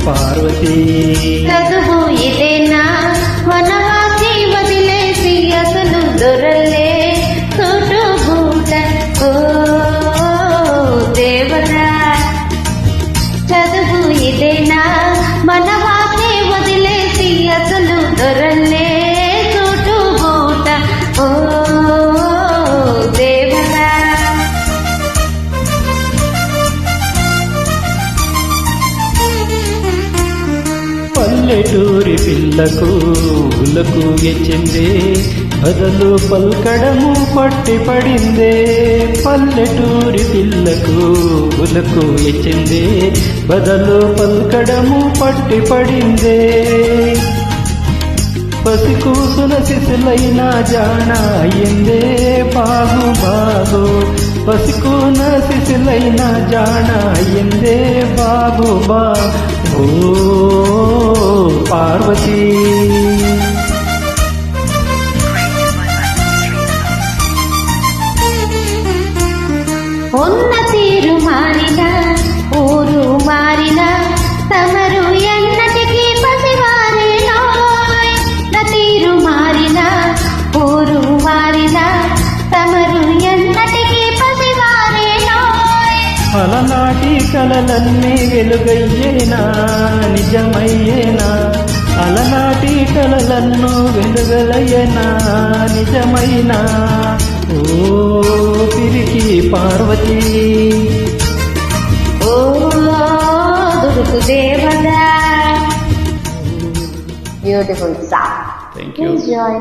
పార్వతీ చదువు ఇదేనా వనవాసి వదిలేసి అసలు దొరలే చోటు బూట ఓ దేవతా చదువు ఇదేనా వనవాసి వదిలేసి అసలు దొరలే చోటు బూట ఓ దేవతా పల్లెటూరి పిల్లకు ఉలకు ఎచ్చిందే బదులు పల్కడము పట్టి పడిందే పల్లెటూరి పిల్లకు ఉలకు ఎచ్చిందే బదులు పల్కడము పట్టి పడిందే పసికూసుల శిశులైన జాణ అయ్యిందే బాగు బాగు పసికూన శిశులైన జాణ అయ్యిందే బాగు బా ఓ పార్వతీ ఉన్న తీరు మారిన ఊరు మారిన తమరు ఎన్నటికీ పసివారేనో తీరు మారిన ఊరు మారిన తమరు ఎన్నటికీ పసివారేనో అలనాటి కలలన్నీ వెలుగయ్యేనా నిజమయ్యేనా అలనాటి కలలన్నూ వెలుగలయ్యేనా నిజమైనా ఓ పిరికి పార్వతీ ఓ దుడుకు Devada beautiful song. Thank you. Enjoy.